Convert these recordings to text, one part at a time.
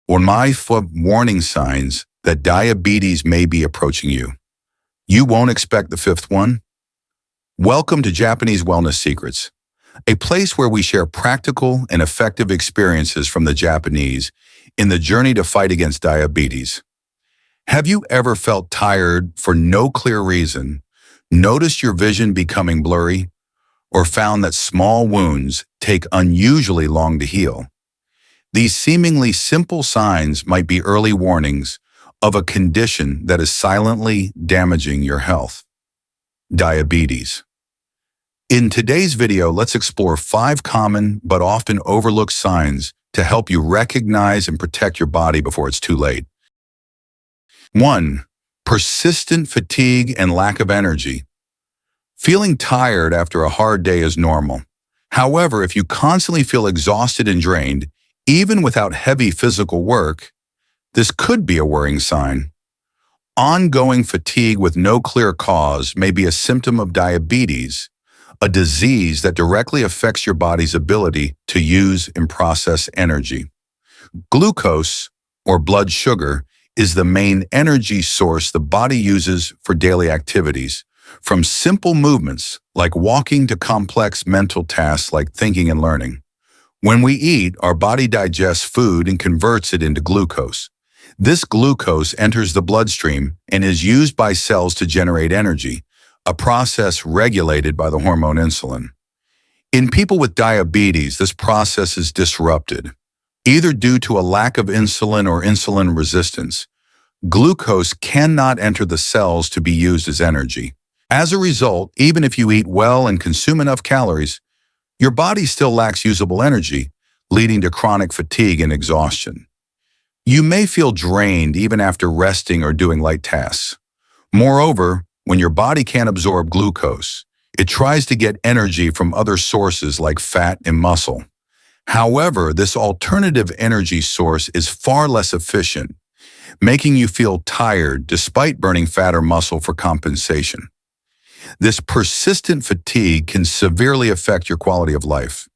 or warning signs that diabetes may be approaching you. You won't expect the fifth one? Welcome to Japanese Wellness Secrets, a place where we share practical and effective experiences from the Japanese in the journey to fight against diabetes. Have you ever felt tired for no clear reason, noticed your vision becoming blurry, or found that small wounds take unusually long to heal? These seemingly simple signs might be early warnings of a condition that is silently damaging your health. Diabetes. In today's video, let's explore 5 common but often overlooked signs to help you recognize and protect your body before it's too late. 1. Persistent fatigue and lack of energy. Feeling tired after a hard day is normal. However, if you constantly feel exhausted and drained, even without heavy physical work, this could be a worrying sign. Ongoing fatigue with no clear cause may be a symptom of diabetes, a disease that directly affects your body's ability to use and process energy. Glucose, or blood sugar, is the main energy source the body uses for daily activities, from simple movements like walking to complex mental tasks like thinking and learning. When we eat, our body digests food and converts it into glucose. This glucose enters the bloodstream and is used by cells to generate energy, a process regulated by the hormone insulin. In people with diabetes, this process is disrupted, either due to a lack of insulin or insulin resistance. Glucose cannot enter the cells to be used as energy. As a result, even if you eat well and consume enough calories, your body still lacks usable energy, leading to chronic fatigue and exhaustion. You may feel drained even after resting or doing light tasks. Moreover, when your body can't absorb glucose, it tries to get energy from other sources like fat and muscle. However, this alternative energy source is far less efficient, making you feel tired despite burning fat or muscle for compensation. This persistent fatigue can severely affect your quality of life.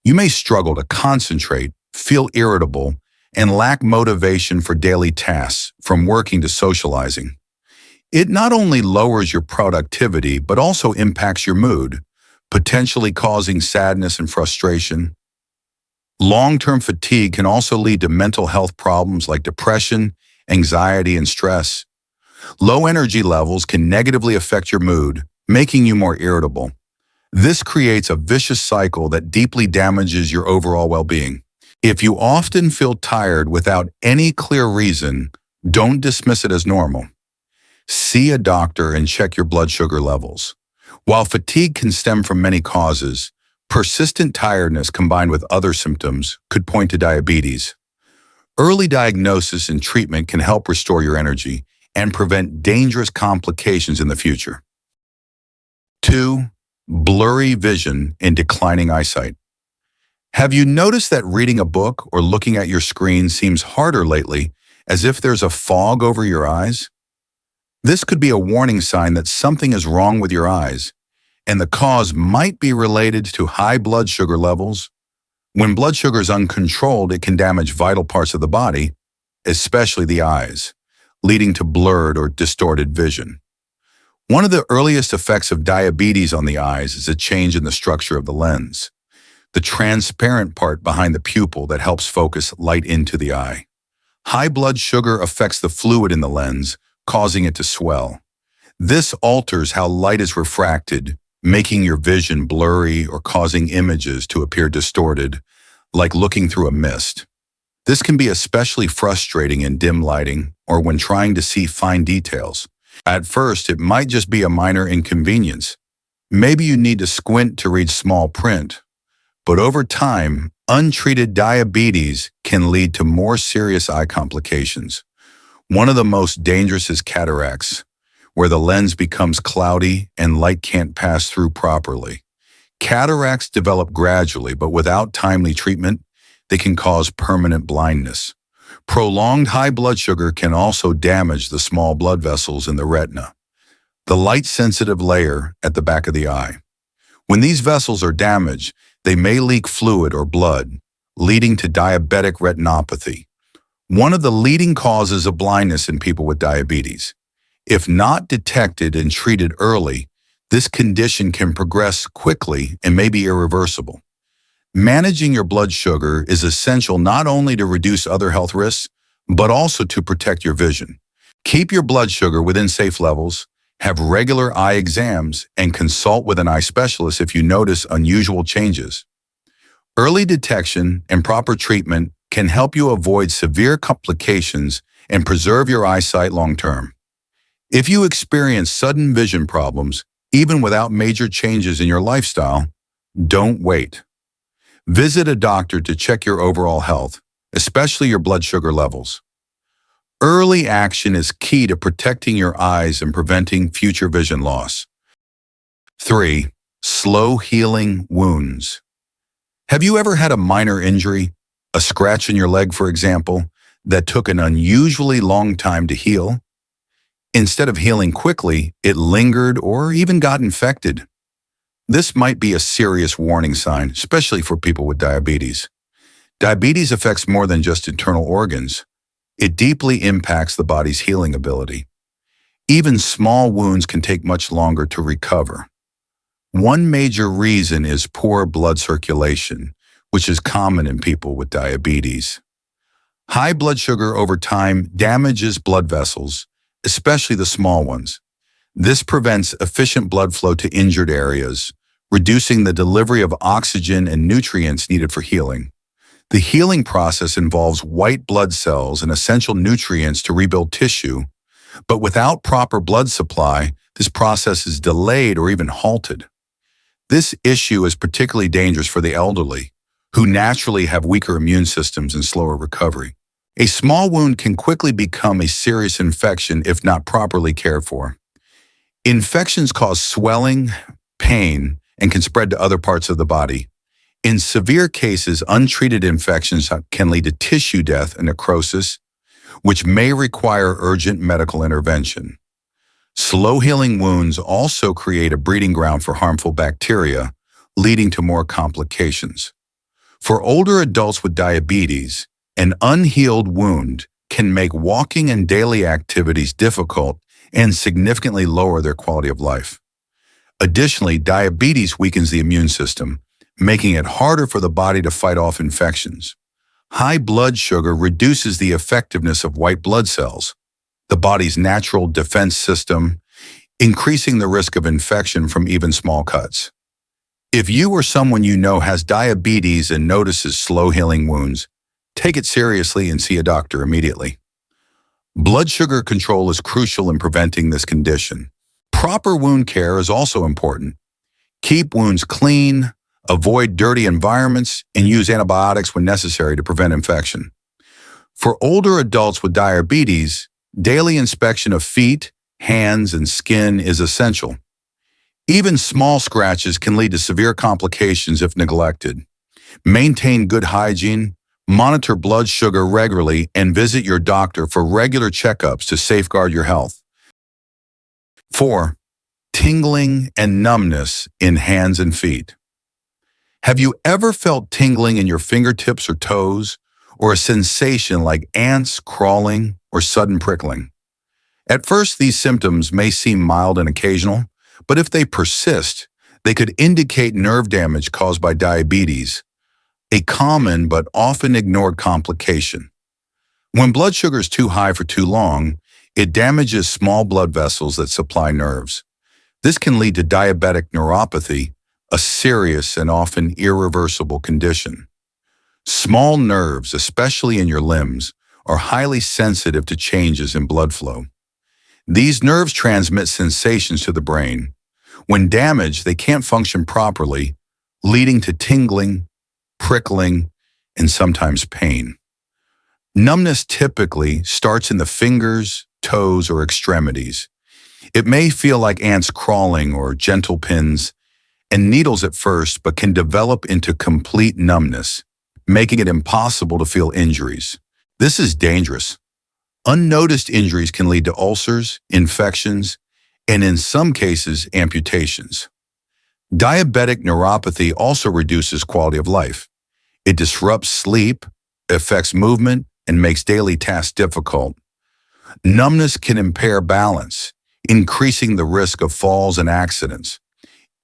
You may struggle to concentrate, feel irritable, and lack motivation for daily tasks, from working to socializing. It not only lowers your productivity, but also impacts your mood, potentially causing sadness and frustration. Long-term fatigue can also lead to mental health problems like depression, anxiety, and stress. Low energy levels can negatively affect your mood, making you more irritable. This creates a vicious cycle that deeply damages your overall well-being. If you often feel tired without any clear reason, don't dismiss it as normal. See a doctor and check your blood sugar levels. While fatigue can stem from many causes, persistent tiredness combined with other symptoms could point to diabetes. Early diagnosis and treatment can help restore your energy and prevent dangerous complications in the future. 2. Blurry vision and declining eyesight. Have you noticed that reading a book or looking at your screen seems harder lately, as if there's a fog over your eyes? This could be a warning sign that something is wrong with your eyes, and the cause might be related to high blood sugar levels. When blood sugar is uncontrolled, it can damage vital parts of the body, especially the eyes, leading to blurred or distorted vision. One of the earliest effects of diabetes on the eyes is a change in the structure of the lens, the transparent part behind the pupil that helps focus light into the eye. High blood sugar affects the fluid in the lens, causing it to swell. This alters how light is refracted, making your vision blurry or causing images to appear distorted, like looking through a mist. This can be especially frustrating in dim lighting or when trying to see fine details. At first, it might just be a minor inconvenience. Maybe you need to squint to read small print. But over time, untreated diabetes can lead to more serious eye complications. One of the most dangerous is cataracts, where the lens becomes cloudy and light can't pass through properly. Cataracts develop gradually, but without timely treatment, they can cause permanent blindness. Prolonged high blood sugar can also damage the small blood vessels in the retina, the light-sensitive layer at the back of the eye. When these vessels are damaged, they may leak fluid or blood, leading to diabetic retinopathy, one of the leading causes of blindness in people with diabetes. If not detected and treated early, this condition can progress quickly and may be irreversible. Managing your blood sugar is essential not only to reduce other health risks, but also to protect your vision. Keep your blood sugar within safe levels, have regular eye exams, and consult with an eye specialist if you notice unusual changes. Early detection and proper treatment can help you avoid severe complications and preserve your eyesight long-term. If you experience sudden vision problems, even without major changes in your lifestyle, don't wait. Visit a doctor to check your overall health, especially your blood sugar levels. Early action is key to protecting your eyes and preventing future vision loss. 3. Slow healing wounds. Have you ever had a minor injury, a scratch in your leg, for example, that took an unusually long time to heal? Instead of healing quickly, it lingered or even got infected. This might be a serious warning sign, especially for people with diabetes. Diabetes affects more than just internal organs. It deeply impacts the body's healing ability. Even small wounds can take much longer to recover. One major reason is poor blood circulation, which is common in people with diabetes. High blood sugar over time damages blood vessels, especially the small ones. This prevents efficient blood flow to injured areas, reducing the delivery of oxygen and nutrients needed for healing. The healing process involves white blood cells and essential nutrients to rebuild tissue, but without proper blood supply, this process is delayed or even halted. This issue is particularly dangerous for the elderly, who naturally have weaker immune systems and slower recovery. A small wound can quickly become a serious infection if not properly cared for. Infections cause swelling, pain, and can spread to other parts of the body. In severe cases, untreated infections can lead to tissue death and necrosis, which may require urgent medical intervention. Slow healing wounds also create a breeding ground for harmful bacteria, leading to more complications. For older adults with diabetes, an unhealed wound can make walking and daily activities difficult and significantly lower their quality of life. Additionally, diabetes weakens the immune system, making it harder for the body to fight off infections. High blood sugar reduces the effectiveness of white blood cells, the body's natural defense system, increasing the risk of infection from even small cuts. If you or someone you know has diabetes and notices slow healing wounds, take it seriously and see a doctor immediately. Blood sugar control is crucial in preventing this condition. Proper wound care is also important. Keep wounds clean, avoid dirty environments, and use antibiotics when necessary to prevent infection. For older adults with diabetes, daily inspection of feet, hands, and skin is essential. Even small scratches can lead to severe complications if neglected. Maintain good hygiene, monitor blood sugar regularly, and visit your doctor for regular checkups to safeguard your health. 4. Tingling and numbness in hands and feet. Have you ever felt tingling in your fingertips or toes, or a sensation like ants crawling or sudden prickling? At first, these symptoms may seem mild and occasional, but if they persist, they could indicate nerve damage caused by diabetes, a common but often ignored complication. When blood sugar is too high for too long, it damages small blood vessels that supply nerves. This can lead to diabetic neuropathy, a serious and often irreversible condition. Small nerves, especially in your limbs, are highly sensitive to changes in blood flow. These nerves transmit sensations to the brain. When damaged, they can't function properly, leading to tingling, prickling, and sometimes pain. Numbness typically starts in the fingers, toes, or extremities. It may feel like ants crawling or gentle pins and needles at first, but can develop into complete numbness, making it impossible to feel injuries. This is dangerous. Unnoticed injuries can lead to ulcers, infections, and in some cases, amputations. Diabetic neuropathy also reduces quality of life. It disrupts sleep, affects movement, and makes daily tasks difficult. Numbness can impair balance, increasing the risk of falls and accidents.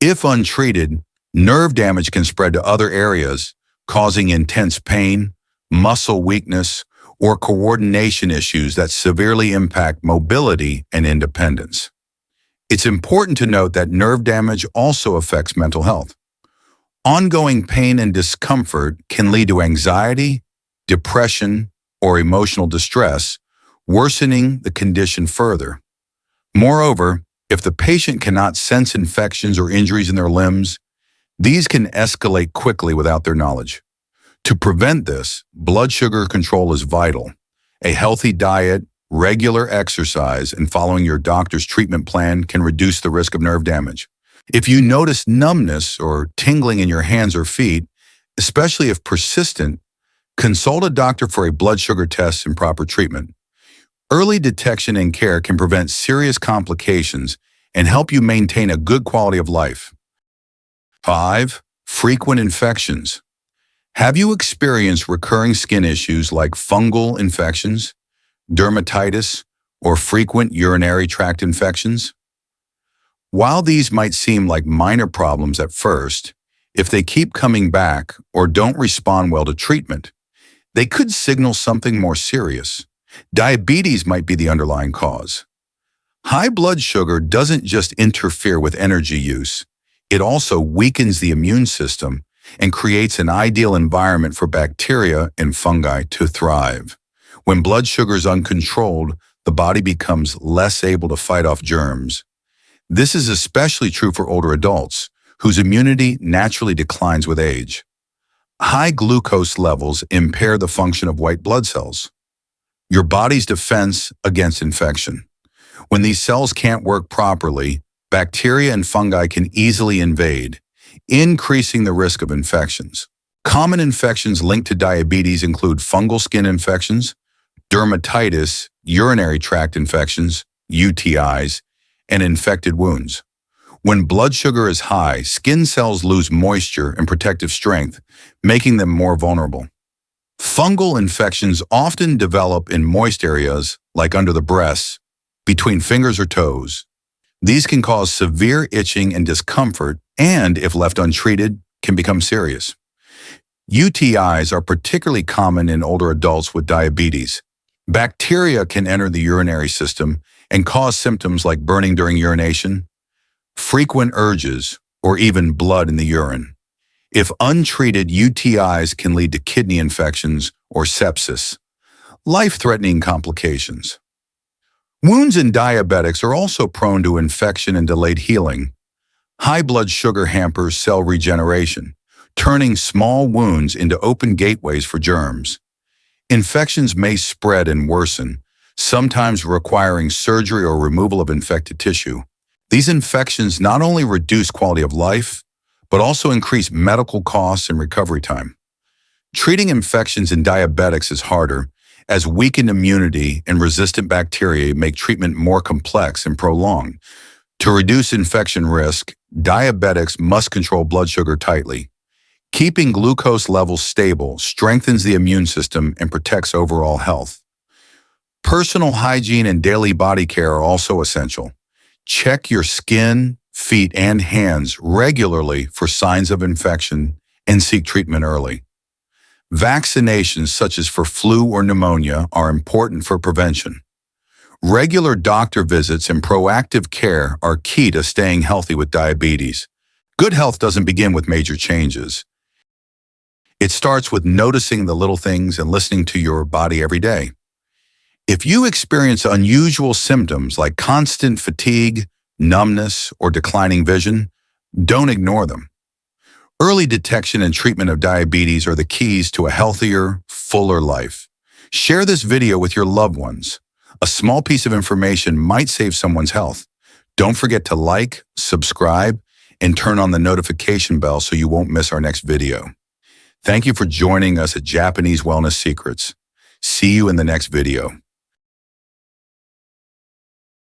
If untreated, nerve damage can spread to other areas, causing intense pain, muscle weakness, or coordination issues that severely impact mobility and independence. It's important to note that nerve damage also affects mental health. Ongoing pain and discomfort can lead to anxiety, depression, or emotional distress, worsening the condition further. Moreover, if the patient cannot sense infections or injuries in their limbs, these can escalate quickly without their knowledge. To prevent this, blood sugar control is vital. A healthy diet, regular exercise, and following your doctor's treatment plan can reduce the risk of nerve damage. If you notice numbness or tingling in your hands or feet, especially if persistent, consult a doctor for a blood sugar test and proper treatment. Early detection and care can prevent serious complications and help you maintain a good quality of life. 5. Frequent infections. Have you experienced recurring skin issues like fungal infections, dermatitis, or frequent urinary tract infections? While these might seem like minor problems at first, if they keep coming back or don't respond well to treatment, they could signal something more serious. Diabetes might be the underlying cause. High blood sugar doesn't just interfere with energy use, it also weakens the immune system and creates an ideal environment for bacteria and fungi to thrive. When blood sugar is uncontrolled, the body becomes less able to fight off germs. This is especially true for older adults, whose immunity naturally declines with age. High glucose levels impair the function of white blood cells, your body's defense against infection. When these cells can't work properly, bacteria and fungi can easily invade, increasing the risk of infections. Common infections linked to diabetes include fungal skin infections, dermatitis, urinary tract infections, UTIs, and infected wounds. When blood sugar is high, skin cells lose moisture and protective strength, making them more vulnerable. Fungal infections often develop in moist areas like under the breasts, between fingers or toes. These can cause severe itching and discomfort, and if left untreated, can become serious. UTIs are particularly common in older adults with diabetes. Bacteria can enter the urinary system and cause symptoms like burning during urination, frequent urges, or even blood in the urine. If untreated, UTIs can lead to kidney infections or sepsis, life-threatening complications. Wounds in diabetics are also prone to infection and delayed healing. High blood sugar hampers cell regeneration, turning small wounds into open gateways for germs. Infections may spread and worsen, sometimes requiring surgery or removal of infected tissue. These infections not only reduce quality of life, but also increase medical costs and recovery time. Treating infections in diabetics is harder, as weakened immunity and resistant bacteria make treatment more complex and prolonged. To reduce infection risk, diabetics must control blood sugar tightly. Keeping glucose levels stable strengthens the immune system and protects overall health. Personal hygiene and daily body care are also essential. Check your skin, feet, and hands regularly for signs of infection and seek treatment early. Vaccinations such as for flu or pneumonia are important for prevention. Regular doctor visits and proactive care are key to staying healthy with diabetes. Good health doesn't begin with major changes. It starts with noticing the little things and listening to your body every day. If you experience unusual symptoms like constant fatigue, numbness, or declining vision, don't ignore them. Early detection and treatment of diabetes are the keys to a healthier, fuller life. Share this video with your loved ones. A small piece of information might save someone's health. Don't forget to like, subscribe, and turn on the notification bell so you won't miss our next video. Thank you for joining us at Japanese Wellness Secrets. See you in the next video.